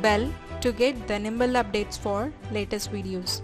bell to get the nimble updates for latest videos.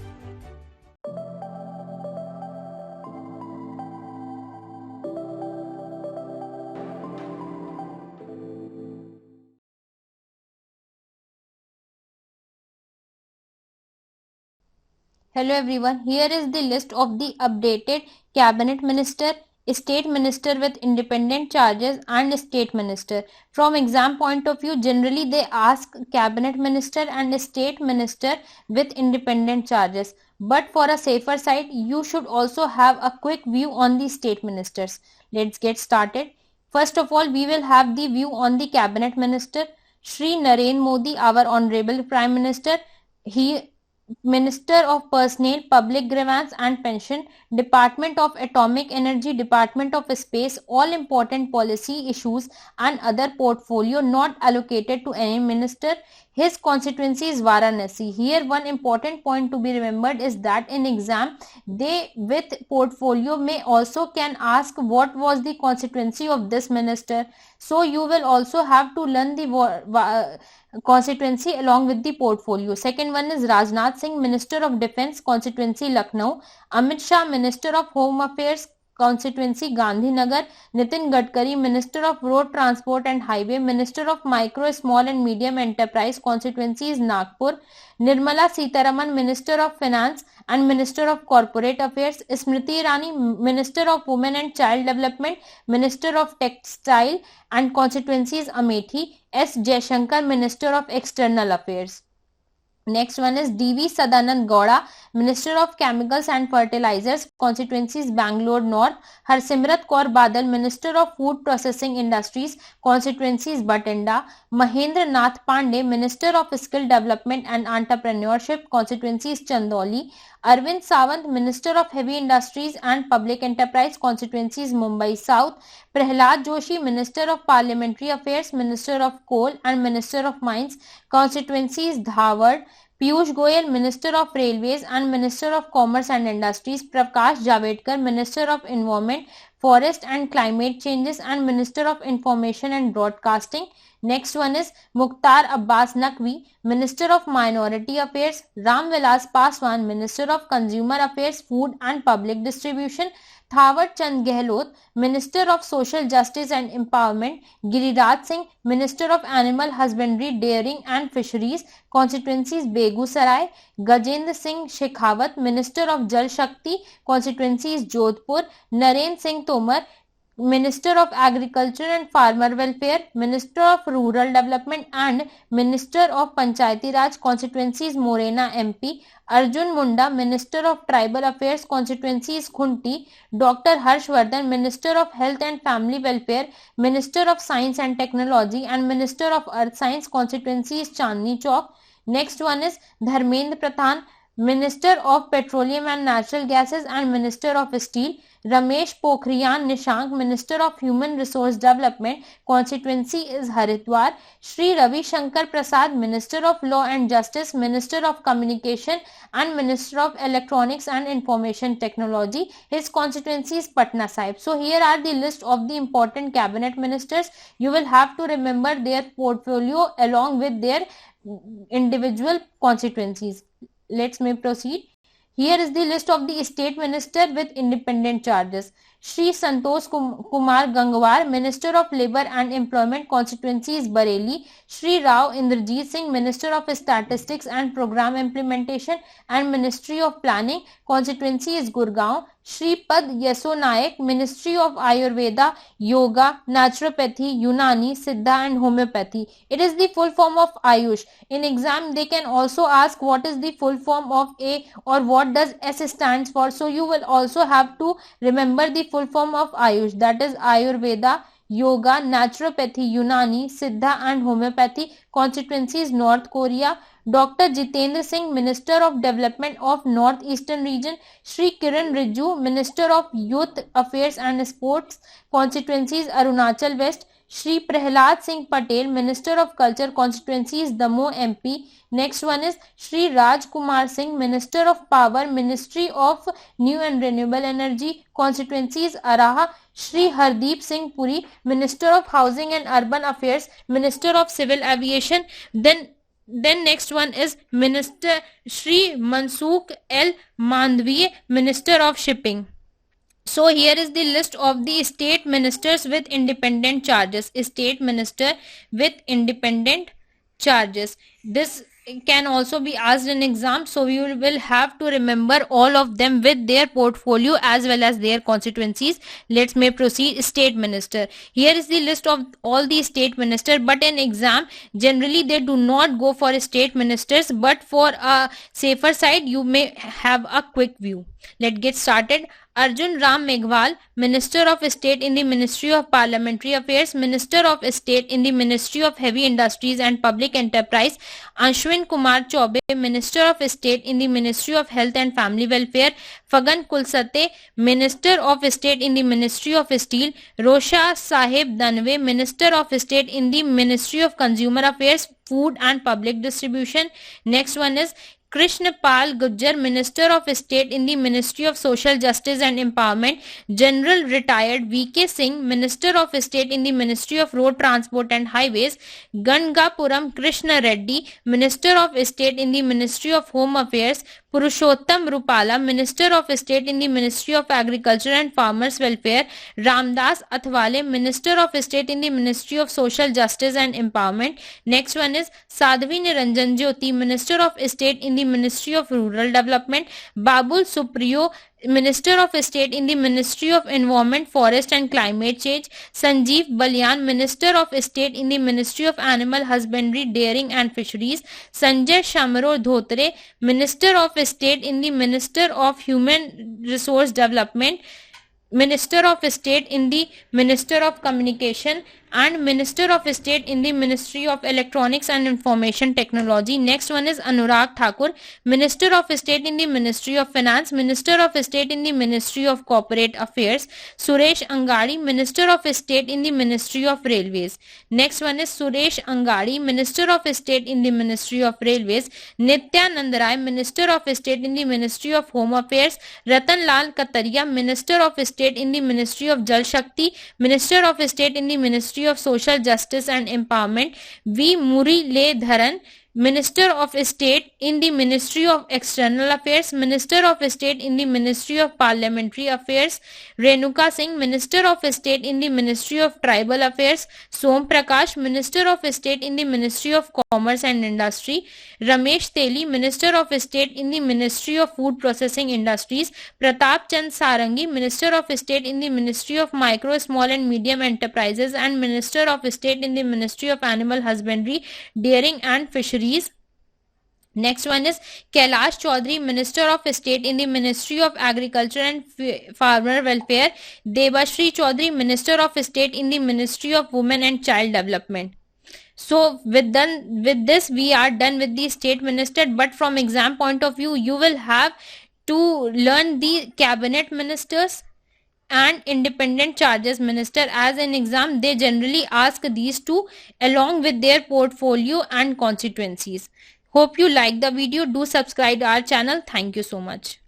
Hello everyone, here is the list of the updated cabinet minister, state minister with independent charges and state minister. From exam point of view, generally they ask cabinet minister and state minister with independent charges. But for a safer side, you should also have a quick view on the state ministers. Let's get started. First of all, we will have the view on the cabinet minister. Shri Narendra Modi, our honorable prime minister, he Minister of Personnel, Public Grievance and Pension, Department of Atomic Energy, Department of Space, all important policy issues and other portfolio not allocated to any minister. His constituency is Varanasi. Here one important point to be remembered is that in exam they with portfolio may also can ask what was the constituency of this minister. So you will also have to learn the constituency along with the portfolio. Second one is Rajnath Singh, Minister of Defence, constituency Lucknow. Amit Shah, Minister of Home Affairs, constituency Gandhinagar. Nitin Gadkari, Minister of Road Transport and Highway, Minister of Micro, Small and Medium Enterprise, constituency is Nagpur. Nirmala Sitharaman, Minister of Finance and Minister of Corporate Affairs. Smriti Irani, Minister of Women and Child Development, Minister of Textile and constituency is Amethi. S. Jaishankar, Minister of External Affairs. Next one is D.V. Sadanand Gowda, Minister of Chemicals and Fertilizers, constituencies Bangalore North. Harsimrat Kaur Badal, Minister of Food Processing Industries, constituencies Bathinda. Mahendra Nath Pandey, Minister of Skill Development and Entrepreneurship, constituencies Chandauli. Arvind Sawant, Minister of Heavy Industries and Public Enterprise, constituencies Mumbai South. Prahlad Joshi, Minister of Parliamentary Affairs, Minister of Coal and Minister of Mines, constituencies Dharwad. Piyush Goyal, Minister of Railways and Minister of Commerce and Industries. Prakash Javadekar, Minister of Environment, Forest and Climate Changes and Minister of Information and Broadcasting. Next one is Mukhtar Abbas Naqvi, Minister of Minority Affairs. Ram Vilas Paswan, Minister of Consumer Affairs, Food and Public Distribution. Thawar Chand Gehlot, Minister of Social Justice and Empowerment. Giriraj Singh, Minister of Animal Husbandry, Dairying and Fisheries, constituencies Begusarai. Gajendra Singh Shekhawat, Minister of Jal Shakti, constituencies Jodhpur. Narendra Singh Tomar, Minister of Agriculture and Farmer Welfare, Minister of Rural Development and Minister of Panchayati Raj, constituencies Morena MP. Arjun Munda, Minister of Tribal Affairs, constituencies Khunti. Dr. Harshvardhan, Minister of Health and Family Welfare, Minister of Science and Technology and Minister of Earth Science, constituencies Chandni Chowk. Next one is Dharmendra Pradhan, Minister of Petroleum and Natural Gases and Minister of Steel. Ramesh Pokhriyan Nishank, Minister of Human Resource Development, constituency is Haridwar. Shri Ravi Shankar Prasad, Minister of Law and Justice, Minister of Communication and Minister of Electronics and Information Technology. His constituency is Patna Sahib. So here are the list of the important cabinet ministers. You will have to remember their portfolio along with their individual constituencies. Let's proceed. Here is the list of the state minister with independent charges. Shri Santosh Kumar Gangwar, Minister of Labour and Employment, constituency is Bareilly. Shri Rao Indrajit Singh, Minister of Statistics and Program Implementation and Ministry of Planning, constituency is Gurgaon. Shri Pad Yaso Nayak, Ministry of Ayurveda, Yoga, Naturopathy, Unani, Siddha and Homeopathy. It is the full form of Ayush. In exam they can also ask what is the full form of A or what does S stands for. So you will also have to remember the full form of Ayush, that is Ayurveda, Yoga, Naturopathy, Unani, Siddha and Homeopathy, constituencies North Korea. Dr. Jitendra Singh, Minister of Development of North Eastern Region. Shri Kiran Rijiju, Minister of Youth Affairs and Sports, constituencies Arunachal West. Shri Prahlad Singh Patel, Minister of Culture, constituencies Damoh MP. Next one is Shri Raj Kumar Singh, Minister of Power, Ministry of New and Renewable Energy, constituencies Araha. Shri Hardeep Singh Puri, Minister of Housing and Urban Affairs, Minister of Civil Aviation. Then Then next one is Minister Shri Mansukh L. Mandviye, Minister of Shipping. So here is the list of the state ministers with independent charges. State minister with independent charges. This can also be asked in exam, so you will have to remember all of them with their portfolio as well as their constituencies. Let's may proceed. State minister. Here is the list of all the state minister, but in exam generally they do not go for state ministers, but for a safer side you may have a quick view. Let's get started. Arjun Ram Meghwal, Minister of State in the Ministry of Parliamentary Affairs, Minister of State in the Ministry of Heavy Industries and Public Enterprise. Ashwin Kumar Chaube, Minister of State in the Ministry of Health and Family Welfare. Fagan Kulsate, Minister of State in the Ministry of Steel. Rosha Sahib Danve, Minister of State in the Ministry of Consumer Affairs, Food and Public Distribution. Next one is Krishna Pal Gujjar, Minister of State in the Ministry of Social Justice and Empowerment. General Retired V.K. Singh, Minister of State in the Ministry of Road Transport and Highways. Gangapuram Krishna Reddy, Minister of State in the Ministry of Home Affairs. Purushottam Rupala, Minister of State in the Ministry of Agriculture and Farmers Welfare. Ramdas Athwale, Minister of State in the Ministry of Social Justice and Empowerment. Next one is Sadhvi Niranjan Jyoti, Minister of State in the Ministry of Rural Development. Babul Supriyo, Minister of State in the Ministry of Environment, Forest and Climate Change. Sanjeev Balyan, Minister of State in the Ministry of Animal Husbandry, Dairying and Fisheries. Sanjay Shamro Dhotre, Minister of State in the Ministry of Human Resource Development. Minister of State in the Ministry of Communication and Minister of State in the Ministry of Electronics and Information Technology. Next one is Anurag Thakur, Minister of State in the Ministry of Finance, Minister of State in the Ministry of Corporate Affairs. Suresh Angadi, Minister of State in the Ministry of Railways. Next one is Suresh Angadi, Minister of State in the Ministry of Railways. Nityanand Rai, Minister of State in the Ministry of Home Affairs. Ratan Lal Kataria, Minister of State in the Ministry of Jal Shakti, Minister of State in the Ministry of Social Justice and Empowerment. V. Muralidharan, Minister of State in the Ministry of External Affairs, Minister of State in the Ministry of Parliamentary Affairs. Renuka Singh, Minister of State in the Ministry of Tribal Affairs. Som Prakash, Minister of State in the Ministry of Commerce and Industry. Ramesh Teli, Minister of State in the Ministry of Food Processing Industries. Pratap Chand Sarangi, Minister of State in the Ministry of Micro, Small and Medium Enterprises and Minister of State in the Ministry of Animal Husbandry, Dairying and Fisheries. Next one is Kailash Chaudhary, Minister of State in the Ministry of Agriculture and Farmer Welfare. Debashri Chaudhary, Minister of State in the Ministry of Women and Child Development. So with this we are done with the state minister, but from exam point of view you will have to learn the cabinet ministers and independent charges minister, as an exam they generally ask these two along with their portfolio and constituencies. Hope you like the video. Do subscribe our channel. Thank you so much.